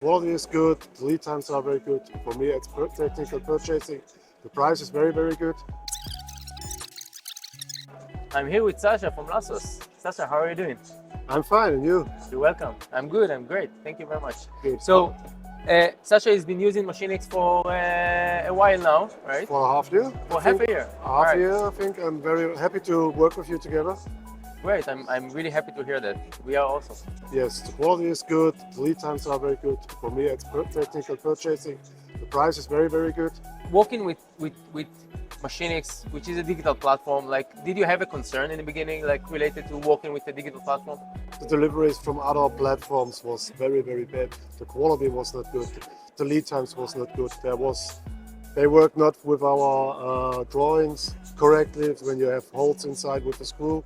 Quality is good, the lead times are very good. For me, it's technical purchasing. The price is very, very good. I'm here with Sascha from LASOS. Sascha, how are you doing? I'm fine, and you? You're welcome. I'm good, I'm great. Thank you very much. Good. So, Sascha has been using Machinix for a while now, right? For a half year? For half a year. Half a year, I think. I'm very happy to work with you together. Great, I'm really happy to hear that. We are also. Yes, the quality is good, the lead times are very good. For me, it's technical purchasing. The price is very, very good. Working with Machinix, which is a digital platform, like, did you have a concern in the beginning, like related to working with a digital platform? The deliveries from other platforms was very, very bad. The quality was not good. The lead times was not good. They worked not with our drawings correctly. When you have holes inside with the screw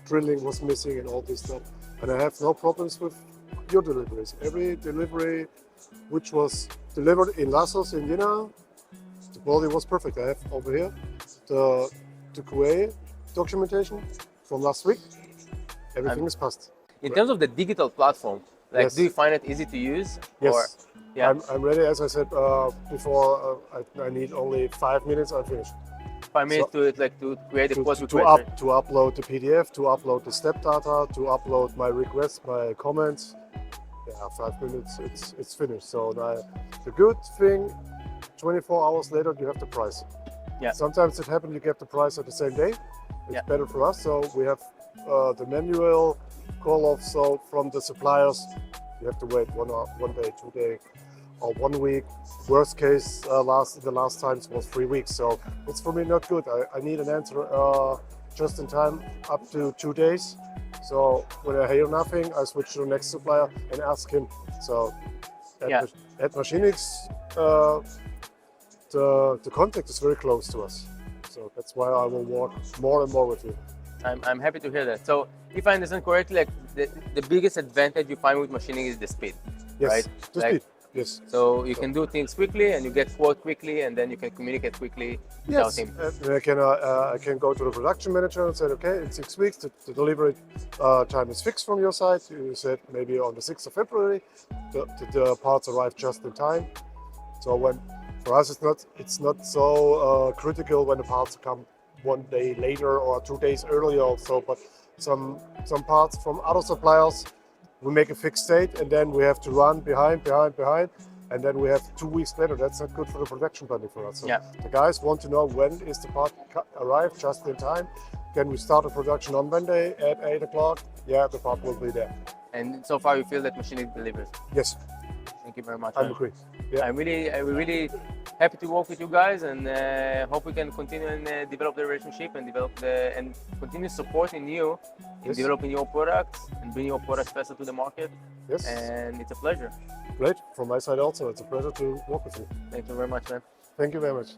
drilling was missing and all this stuff. And I have no problems with your deliveries. Every delivery which was delivered in LASOS in Jena, the quality was perfect. I have over here the QA documentation from last week. Everything is passed. In terms of the digital platform, like, Yes. do you find it easy to use? Yes. Or, yeah. I'm ready. As I said before, I need only 5 minutes. I'm finished. 5 minutes to create a To, post to, request. to upload the PDF, to upload the step data, to upload my requests, my comments. Yeah, 5 minutes. It's finished. So the good thing, 24 hours later, you have the price. Yeah. Sometimes it happens you get the price at the same day. It's Yeah. better for us. So we have the manual call-off. So from the suppliers, you have to wait 1 day, 2 days, or 1 week. Worst case, the last times was 3 weeks. So it's for me not good. I need an answer just in time, up to 2 days. So when I hear nothing, I switch to the next supplier and ask him. So at Machinix, the contact is very close to us. So that's why I will work more and more with you. I'm happy to hear that. So if I understand correctly, like the biggest advantage you find with Machinix is the speed, Yes, right? the Like, speed. Yes. So you can do things quickly and you get quote quickly and then you can communicate quickly without Yes, him. and I can go to the production manager and say, okay, in 6 weeks, the delivery time is fixed from your side. You said maybe on the 6th of February, the parts arrive just in time. So for us, it's not so critical when the parts come 1 day later or 2 days earlier also, but some parts from other suppliers, we make a fixed date and then we have to run behind, and then we have 2 weeks later. That's not good for the production planning for us. So Yeah. the guys want to know when is the part arrive just in time. Can we start the production on Monday at 8 o'clock? Yeah, the part will be there. And so far you feel that Machinix delivers. Yes, Thank you very much. I man. agree. Yeah. I'm really happy to work with you guys and hope we can continue and develop the relationship and and continue supporting you in Yes. developing your products and bring your products faster to the market. Yes, And it's a pleasure. great. From my side also, it's a pleasure to work with you. Thank you very much, man. Thank you very much.